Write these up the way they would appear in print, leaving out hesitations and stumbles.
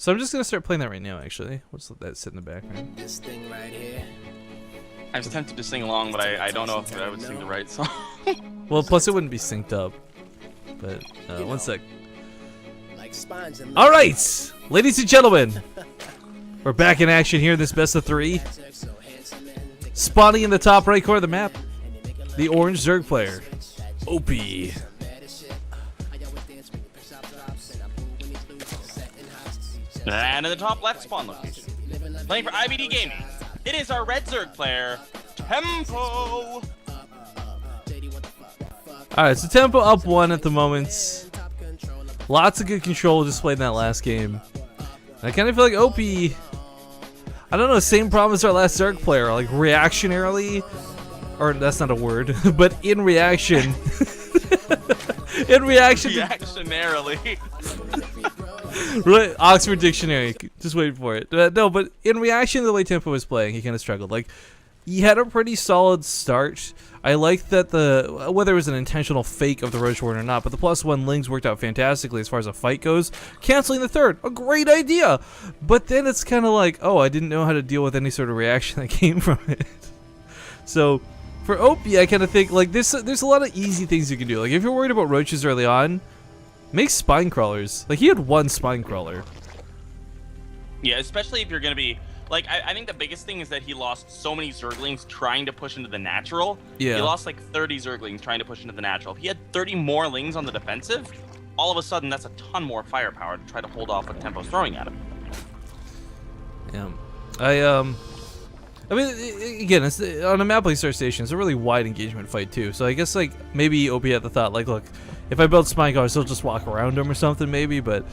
So I'm just gonna start playing that right now. Actually, let's let that sit in the background. This thing right here. I was tempted to sing along, but I don't know if I would sing the right song. Well, plus it wouldn't be synced up. But one sec. Like spines and All right, ladies and gentlemen, we're back in action here in this best of 3. Spawning in the top right corner of the map, the orange Zerg player, Opiee. And in the top left spawn location, playing for IBD Gaming, it is our red Zerg player, Temp0. Alright, so Tempo up 1 at the moment. Lots of good control displayed in that last game. I kind of feel like Opiee, I don't know, same problem as our last Zerg player, like reactionarily, or that's not a word, but in reaction. In reaction to, Reactionarily. right, Oxford Dictionary, just wait for it. No, but in reaction to the way Tempo was playing, he kind of struggled. Like, he had a pretty solid start. I like that whether it was an intentional fake of the Roach Warden or not, but the +1 Lings worked out fantastically as far as a fight goes. Canceling the third, a great idea. But then it's kind of like, oh, I didn't know how to deal with any sort of reaction that came from it. So for Opiee, I kind of think like there's a lot of easy things you can do. Like if you're worried about roaches early on, make spine crawlers. Like he had 1 spine crawler. Yeah, especially if you're gonna be like, I think the biggest thing is that he lost so many Zerglings trying to push into the natural. Yeah. He lost like 30 Zerglings trying to push into the natural. If he had 30 more Lings on the defensive, all of a sudden that's a ton more firepower to try to hold off what Tempo's throwing at him. Yeah, I mean, again, it's on a map like Star Station. It's a really wide engagement fight too. So I guess like maybe Opiee had the thought like, look, if I build spine crawlers, he'll just walk around him or something maybe, but.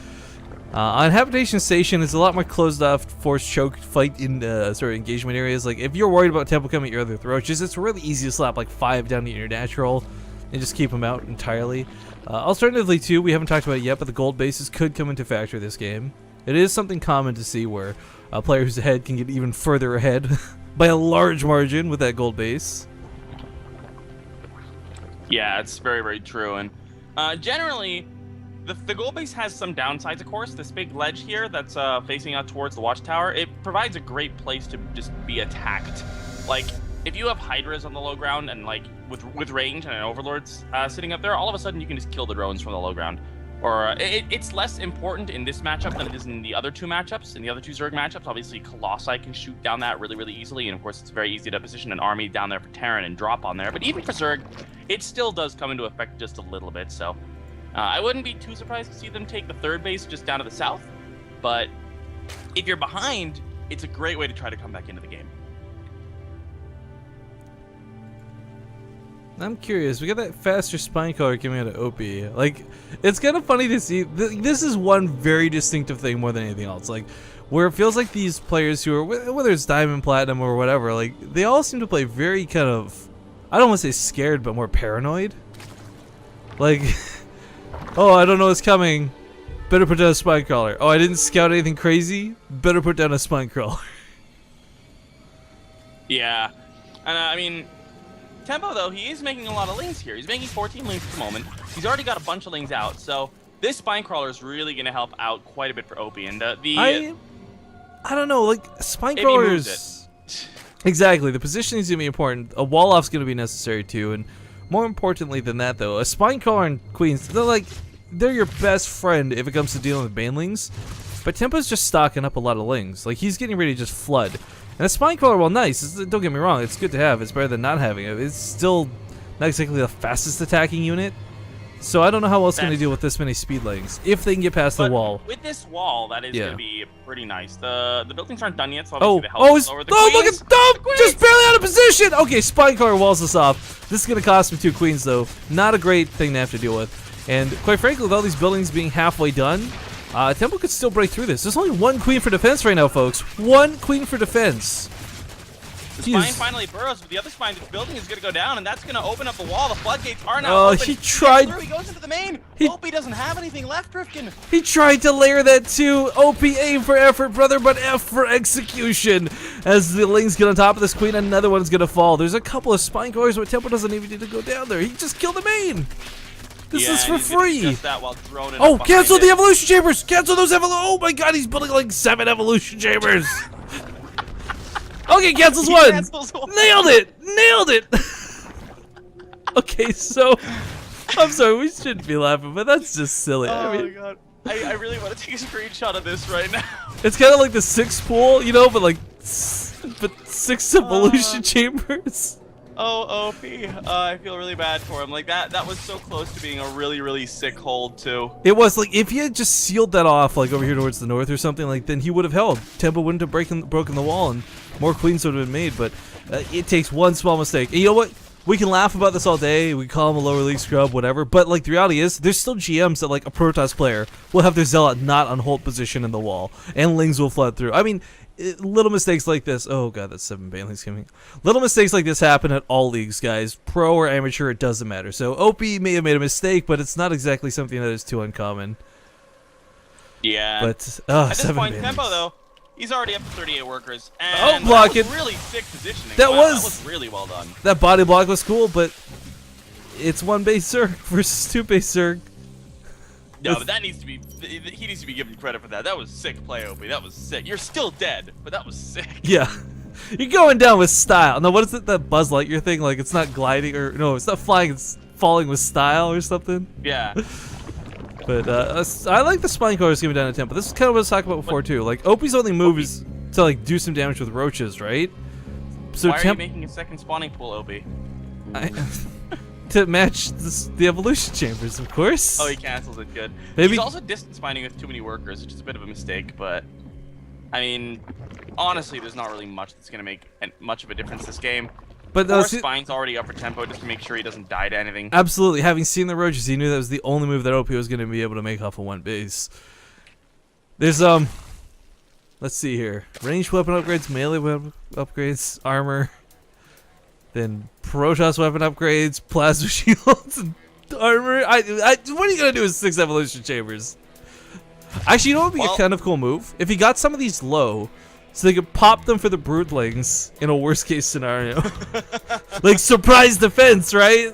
On Habitation Station, it's a lot more closed off, forced choke fight in sort of engagement areas. Like, if you're worried about Tempo coming at your other roaches, it's really easy to slap like 5 down to your natural and just keep them out entirely. Alternatively, too, we haven't talked about it yet, but the gold bases could come into factor this game. It is something common to see where a player who's ahead can get even further ahead by a large margin with that gold base. Yeah, it's very, very true. And generally, the gold base has some downsides, of course. This big ledge here that's facing out towards the watchtower, it provides a great place to just be attacked. Like, if you have Hydras on the low ground and like with range and an Overlord's sitting up there, all of a sudden you can just kill the drones from the low ground. Or it's less important in this matchup than it is in the other 2 matchups. In the other 2 Zerg matchups, obviously Colossi can shoot down that really, really easily, and of course it's very easy to position an army down there for Terran and drop on there. But even for Zerg, it still does come into effect just a little bit, so I wouldn't be too surprised to see them take the 3rd base just down to the south, but if you're behind, it's a great way to try to come back into the game. I'm curious. We got that faster spine color coming out of Opiee. Like, it's kind of funny to see. This is one very distinctive thing more than anything else. Like, where it feels like these players who are, whether it's Diamond, Platinum, or whatever, like, they all seem to play very kind of, I don't want to say scared, but more paranoid. Like, oh, I don't know what's coming. Better put down a spine crawler. Oh, I didn't scout anything crazy. Better put down a spine crawler. Yeah, and I mean, Tempo though, he is making a lot of Lings here. He's making 14 Lings at the moment. He's already got a bunch of Lings out, so this spine crawler is really going to help out quite a bit for Opiee. And I don't know, like spine crawlers. Exactly, the positioning is going to be important. A wall off's going to be necessary too, and more importantly than that, though, a spine crawler and queens, they're your best friend if it comes to dealing with banelings. But Tempo's just stocking up a lot of Lings. Like, he's getting ready to just flood. And a spine crawler, while nice, don't get me wrong, it's good to have. It's better than not having it. It's still not exactly the fastest attacking unit. So I don't know how else going to deal with this many speed Lings if they can get past the wall. With this wall, that is going to be pretty nice. The buildings aren't done yet, so oh, obviously the help look at just barely out of position. Okay, spine crawler walls us off. This is going to cost me 2 queens, though. Not a great thing to have to deal with. And quite frankly, with all these buildings being halfway done, Tempo could still break through this. There's only 1 queen for defense right now, folks. 1 queen for defense. The spine finally burrows, but the other spine that's building is going to go down, and that's going to open up the wall. The floodgates are now open. He tried. He goes into the main. Opiee doesn't have anything left, Rifkin. He tried to layer that too. Opiee, aim for effort, brother, but F for execution. As the Lings get on top of this queen, another one's going to fall. There's a couple of spine crawlers, but Tempo doesn't even need to go down there. He just killed the main. This Yeah, is for and he's gonna free. adjust that while throwing it Oh, up cancel behind the it. evolution chambers! Cancel those Oh my god, he's building like 7 evolution chambers. Okay, cancels He one. cancels one. Nailed it! Nailed it! Okay, so I'm sorry, we shouldn't be laughing, but that's just silly. Oh I mean, my god. I really want to take a screenshot of this right now. it's kind of like the 6 pool, you know, but like, but 6 evolution chambers. Oh, Opiee. I feel really bad for him. Like that was so close to being a really, really sick hold too. It was like if he had just sealed that off, like over here towards the north or something, like then he would have held. Tempo wouldn't have broken the wall, and more queens would have been made. But it takes one small mistake. And you know what? We can laugh about this all day. We call him a lower league scrub, whatever. But like the reality is, there's still GMs that like a Protoss player will have their Zealot not on hold position in the wall, and Lings will flood through. I mean, little mistakes like this. Oh god, that's 7 Banelings coming. Little mistakes like this happen at all leagues, guys. Pro or amateur, it doesn't matter. So Opiee may have made a mistake, but it's not exactly something that is too uncommon. Yeah. But at this 7 point, Banelings. Tempo though, he's already up to 38 workers. And block that was it. really sick positioning. That Wow, was- that was really well done. That body block was cool, but it's 1 base Zerg versus 2 base Zerg. No, but that needs to be. He needs to be given credit for that. That was sick play, Opiee. That was sick. You're still dead, but that was sick. Yeah. You're going down with style. No, what is it, that Buzz Lightyear thing? Like, it's not gliding, or no, it's not flying, it's falling with style or something. Yeah. But I like the spine colors coming down to Tempo. This is kind of what I was talking about before, too. Like, Opie's only move is to, like, do some damage with roaches, right? So Why are you making a second spawning pool, Opiee? to match the evolution chambers, of course. Oh, he cancels it. Good. Maybe- He's also distance binding with too many workers, which is a bit of a mistake. But I mean, honestly, there's not really much that's gonna make much of a difference this game. But Or Spine's already up for Tempo just to make sure he doesn't die to anything. absolutely, having seen the roaches, he knew that was the only move that OP was going to be able to make off of 1 base. There's let's see here, ranged weapon upgrades, melee weapon upgrades, armor, then Protoss weapon upgrades, plasma shields, and armor. What are you gonna do with 6 evolution chambers? Actually, you know what would be a kind of cool move? If he got some of these low, so they could pop them for the broodlings in a worst case scenario. Like surprise defense, right?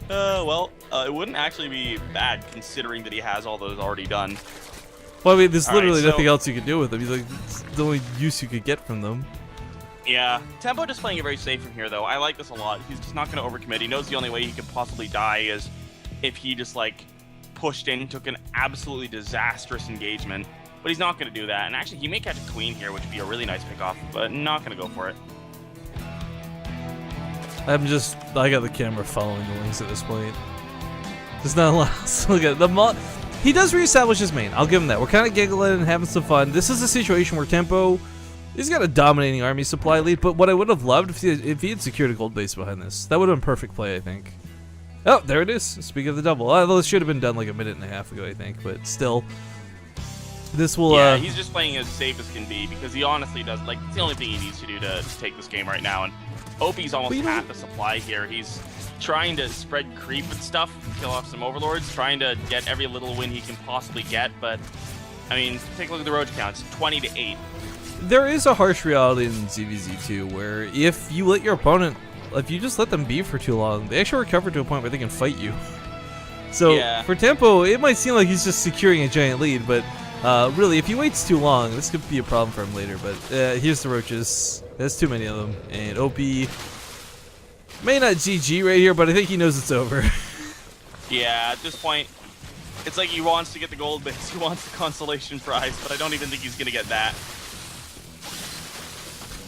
Well, it wouldn't actually be bad considering that he has all those already done. Well, I mean, there's All right, literally so- nothing else you could do with them. He's like, it's the only use you could get from them. Yeah, Tempo just playing it very safe from here, though. I like this a lot. He's just not going to overcommit. He knows the only way he could possibly die is if he just, like, pushed in, took an absolutely disastrous engagement. But he's not going to do that. And actually, he may catch a queen here, which would be a really nice pickoff, but not going to go for it. I got the camera following the Lings at this point. There's not a lot else to look at. He does reestablish his main. I'll give him that. We're kind of giggling and having some fun. This is a situation where Tempo, he's got a dominating army supply lead, but what I would have loved if he had secured a gold base behind this. That would have been perfect play, I think. Oh, there it is. Speaking of the double. Although it should have been done like a minute and a half ago, I think, but still. This will, Yeah, he's just playing as safe as can be because he honestly does, like, it's the only thing he needs to do to take this game right now. And Opie's almost half the supply here. He's trying to spread creep and stuff, kill off some overlords, trying to get every little win he can possibly get. But, I mean, take a look at the roach counts, 20-8. There is a harsh reality in ZVZ2 where if you let your opponent, if you just let them be for too long, they actually recover to a point where they can fight you. So Yeah. for Tempo, it might seem like he's just securing a giant lead, but really, if he waits too long, this could be a problem for him later. But here's the roaches. There's too many of them, and Opiee may not GG right here, but I think he knows it's over. Yeah, at this point, it's like he wants to get the gold base, he wants the consolation prize, but I don't even think he's going to get that.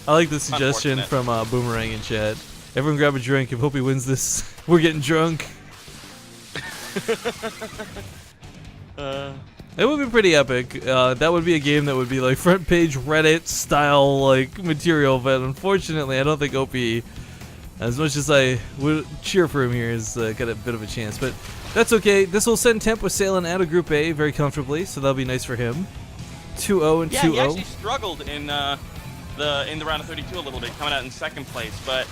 I like the suggestion from Boomerang in chat. Everyone grab a drink. If Opiee wins this, we're getting drunk. It would be pretty epic. That would be a game that would be like front page Reddit style like material, but unfortunately, I don't think Opiee, as much as I would cheer for him here, has got a bit of a chance. But that's okay. This will send Tempo sailing out of Group A very comfortably, so that'll be nice for him. 2-0 and 2-0. Yeah, he actually struggled in the round of 32 a little bit, coming out in second place, but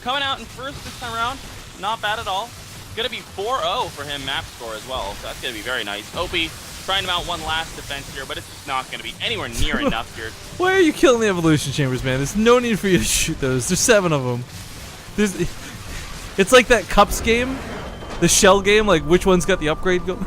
coming out in first this time around, not bad at all. Gonna be 4-0 for him map score as well, so that's gonna be very nice. Opiee trying to mount one last defense here, but it's just not gonna be anywhere near enough here. Why are you killing the evolution chambers, man? There's no need for you to shoot those. There's 7 of them. It's like that Cups game, the shell game. Like which one's got the upgrade go?